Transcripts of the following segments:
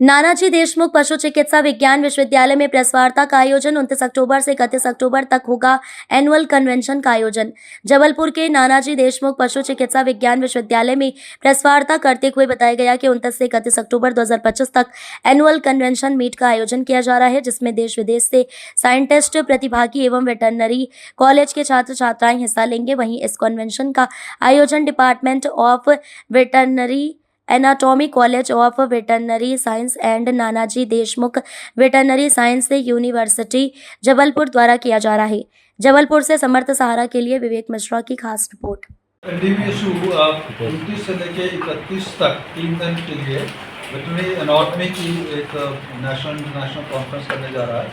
नानाजी देशमुख पशु चिकित्सा विज्ञान विश्वविद्यालय में प्रेस वार्ता का आयोजन 29 अक्टूबर से 31 अक्टूबर तक होगा। एनुअल कन्वेंशन का आयोजन जबलपुर के नानाजी देशमुख पशु चिकित्सा विज्ञान विश्वविद्यालय में प्रेस वार्ता करते हुए बताया गया कि 29 से 31 अक्टूबर 2025 तक एनुअल कन्वेंशन मीट का आयोजन किया जा रहा है, जिसमें देश विदेश से साइंटिस्ट, प्रतिभागी एवं वेटरनरी कॉलेज के छात्र छात्राएं हिस्सा लेंगे। वहीं इस कन्वेंशन का आयोजन department of veterinary anatomy, college of veterinary science and Nanaji Deshmukh veterinary science university Jabalpur द्वारा किया जा रहा है। जबलपुर से समर्थ सहारा के लिए विवेक मिश्रा की खास रिपोर्ट। एनडीवीएसयू 29 से लेकर 31 तक 3 दिन के लिए वेटरनरी एनाटॉमी की एक नेशनल इंटरनेशनल कॉन्फ्रेंस करने जा रहा है,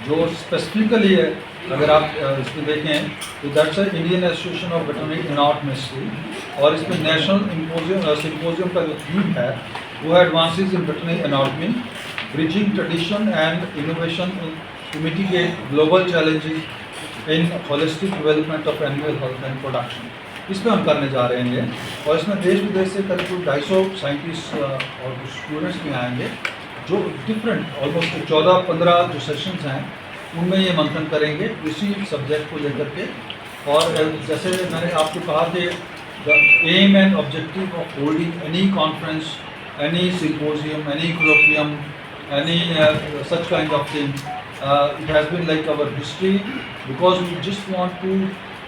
जो स्पेसिफिकली है। अगर आप इसमें देखें तो that's Indian association of veterinary anatomists, और इसमें नेशनल सिम्पोजियम का जो थीम है वो है advances in veterinary anatomy, bridging tradition and innovation to mitigate global challenges in holistic development of animal health and production. इसमें हम करने जा रहे हैं, और इसमें देश विदेश से करीब 250 साइंटिस्ट और स्टूडेंट्स भी आएंगे, जो डिफरेंट ऑलमोस्ट 14-15 जो सेशंस हैं उनमें ये मंथन करेंगे इसी सब्जेक्ट को लेकर के। और जैसे मैंने आपको कहा कि the aim and objective of holding any conference, any symposium, any colloquium, any such kind of thing, it has been like our history, because we just want to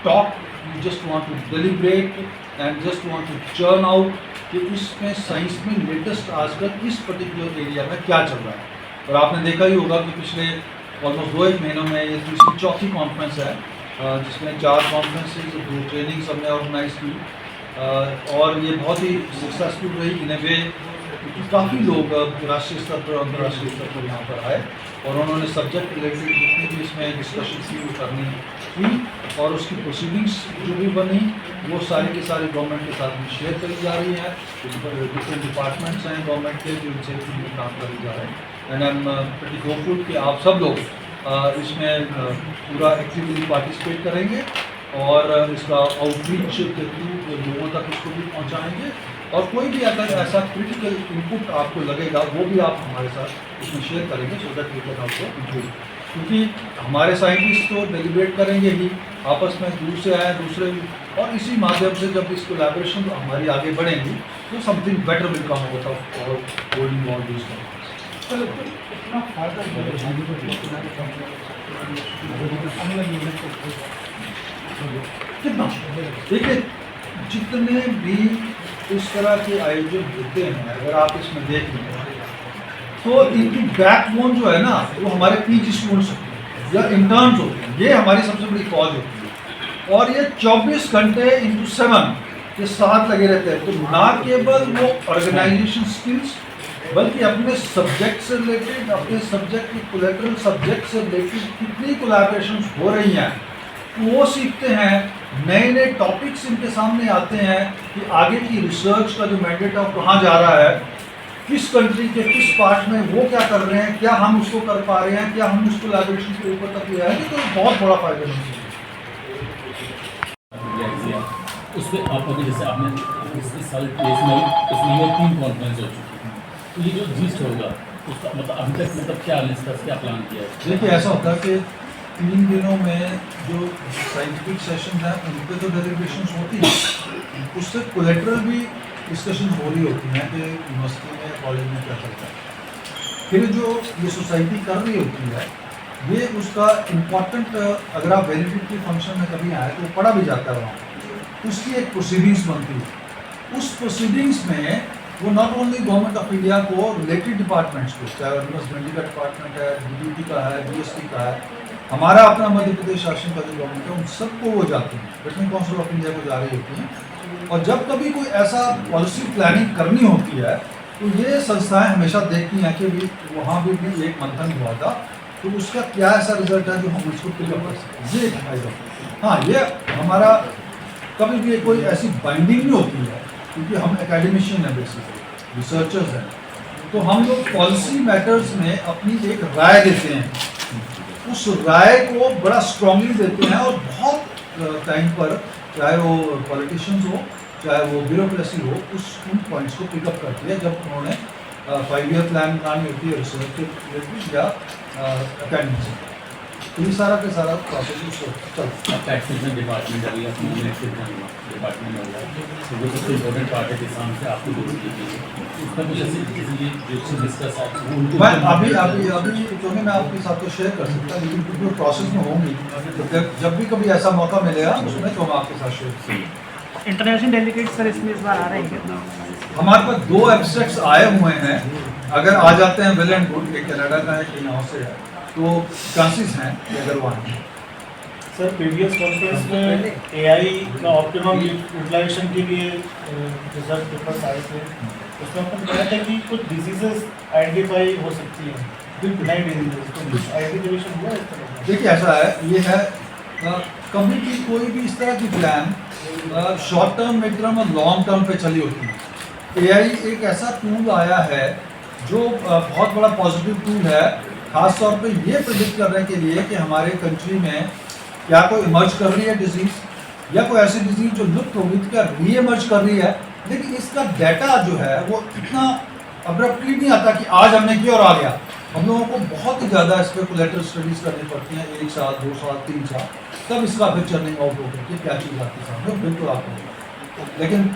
talk, we just want to deliberate and just want to churn out कि इसमें science में latest आजकल इस particular area में क्या चल रहा है। और आपने देखा ही होगा कि पिछले ऑलमोस्ट 2-1 महीनों में ये तीसरी चौथी कॉन्फ्रेंस है, जिसमें 4 कॉन्फ्रेंसेज, 2 ट्रेनिंग सबने ऑर्गेनाइज की, और ये बहुत ही सक्सेसफुल रही इन ए वे, क्योंकि काफ़ी लोग राष्ट्रीय स्तर पर और अंतर्राष्ट्रीय स्तर पर यहाँ पर आए, और उन्होंने सब्जेक्ट रिलेटेड जितनी भी इसमें डिस्कशन की वो करनी की, और उसकी प्रोसीडिंग्स जो भी बनी वो सारी की सारी गवर्नमेंट के साथ में शेयर करी जा रही है। डिफरेंट डिपार्टमेंट्स हैं गवर्नमेंट के जो इनसे काम करी जा रहे हैं, and I am pretty hopeful कि आप सब लोग इसमें पूरा एक्टिवली पार्टिसिपेट करेंगे, और इसका आउटरीच के थ्रू लोगों तक इसको भी पहुँचाएँगे। और कोई भी अगर ऐसा क्रिटिकल इनपुट आपको लगेगा वो भी आप हमारे साथ इसमें शेयर करेंगे, so that we can also improve. क्योंकि हमारे साइंटिस्ट तो डेलीब्रेट करेंगे ही, आपस में दूसरे आए दूसरे भी, और इसी माध्यम से जब इस कोलैबोरेशन हमारी आगे बढ़ेंगी तो something better will come out of holding all this कितना। देखिए, जितने भी इस तरह के आयोजन होते हैं, अगर आप इसमें देख लें तो इनकी बैकबोन जो है ना वो हमारे पीजी स्टूडेंट्स होते हैं या इंटर्न्स होते हैं। ये हमारी सबसे बड़ी कॉज होती है, और ये 24 घंटे इंटू 7 के साथ लगे रहते हैं। तो ना केवल वो ऑर्गेनाइजेशन स्किल्स, बल्कि अपने सब्जेक्ट से रिलेटेड, अपने सब्जेक्ट की कोलैटरल सब्जेक्ट से रिलेटेड कितनी कोलैबोरेशन हो रही हैं वो सीखते हैं। नए नए टॉपिक्स इनके सामने आते हैं कि आगे की रिसर्च का जो मैंडेट है कहाँ जा रहा है, किस कंट्री के किस पार्ट में वो क्या कर रहे हैं, क्या हम उसको कर पा रहे हैं, क्या हम उसको कोलैबोरेशन के ऊपर तक ले आएंगे, तो बहुत बड़ा फायदेमंद है। उसमें आपको जैसे आपने इस साल इसमें 3 कॉन्फ्रेंस हो चुकी हैं, तो ये जो जिस्ट होगा उसका मतलब अभी तक मतलब क्या डिस्कस, क्या प्लान किया है? देखिए, ऐसा होता है कि 3 दिनों में जो साइंटिफिक सेशन है उन पर तो डेलीब्रेशन होती है, उससे कोलेट्रल भी डिस्कशन हो रही होती हैं कि यूनिवर्सिटी में, कॉलेज में क्या चलता है। फिर जो ये सोसाइटी कर रही होती है ये उसका इम्पॉर्टेंट, अगर आप वेरिफिकेटिव फंक्शन में कभी आए तो पढ़ा भी जाता है, वहाँ उसकी एक प्रोसीडिंग्स बनती है। उस प्रोसीडिंग्स में वो not only government of India को, रिलेटेड डिपार्टमेंट्स को, चाहे यूनिवर्सिटी का डिपार्टमेंट है, DBT का है, BST का है, हमारा अपना मध्य प्रदेश शासन का जो गवर्नमेंट है, उन सबको वो जाती हैं, वेटरनरी काउंसिल ऑफ इंडिया को जा रही होती हैं। और जब कभी कोई ऐसा पॉलिसी प्लानिंग करनी होती है तो ये संस्थाएं हमेशा देखती हैं कि भी वहाँ भी एक मंथन हुआ था, तो उसका क्या ऐसा रिजल्ट है जो हम उसको पिकअप कर सकते हैं। ये फायदा। हाँ, ये हमारा कभी भी कोई ऐसी बाइंडिंग नहीं होती है, क्योंकि हम एकेडमिशियन हैं, बेसिकली रिसर्चर्स हैं, तो हम लोग पॉलिसी मैटर्स में अपनी एक राय देते हैं, उस राय को बड़ा स्ट्रांगली देते हैं, और बहुत टाइम पर चाहे वो पॉलिटिशियंस हो, चाहे वो ब्यूरोक्रेसी हो, उन पॉइंट्स को पिकअप करती है जब उन्होंने 5 ईयर प्लान बनानी होती है रिसर्च रिलेटेड या अकेडमिक से। तो ये सारा का सारा प्रोसेस चलता है। अब टैक्सेशन डिपार्टमेंट अभी अपना डिपार्टमेंट हो रहा है, तो वो सबसे इम्पोर्टेंट पार्ट है किसान से आपको दोस्ती की उसमें कुछ ऐसे ये जो डिस्कस है वो उनको मैं अभी क्योंकि मैं आपके साथ तो शेयर कर सकता लेकिन जो प्रोसेस में होंगी तो जब भी कभी ऐसा मौका मिलेगा उसमें तो हम आपके साथ शेयर करेंगे। इंटरनेशनल डेलीगेट सर इसमें इस बार आ रहे हैं क्या? हमारे पास 2 एब्स्ट्रैक्ट्स आए हुए हैं, अगर आ जाते हैं वेल एंड गुड, एक कनाडा का है एक यहाँ से है, तो चांसेस हैं कि अगर वो आएंगे। सर प्रीवियस कॉन्फ्रेंस में एआई का ऑप्टिमम यूटिलाइजेशन के लिए रिजल्ट पेपर्स आए थे, उसमें आपने बताया था कि कुछ डिजीजेस आइडेंटिफाई हो सकती हैं, नई डिजीजेस, तो कुछ आइडेंटिफिकेशन हुआ इस तरह का? देखिए ऐसा है, ये है कभी भी कोई भी इस तरह की plan short term, mid term और लॉन्ग टर्म पे चली होती है। एआई एक ऐसा टूल आया है जो बहुत बड़ा पॉजिटिव टूल है, खास तौर पे ये प्रिडिक्ट करने के लिए कि हमारे कंट्री में क्या कोई इमर्ज कर रही है डिजीज या कोई ऐसी डिजीज जो लुप्त हो गई थी क्या री इमर्ज कर रही है। लेकिन इसका डाटा जो है वो इतना अब्रप्टली नहीं आता कि आज हमने किया और आ गया। हम लोगों को बहुत ही ज़्यादा इस पर कोलेटरल स्टडीज़ करनी पड़ती हैं, 1 साल 2 साल 3 साल, तब इसका फिर चर्निंग आउट होकर के क्या चीज़ आपके सामने बिल्कुल आपको। लेकिन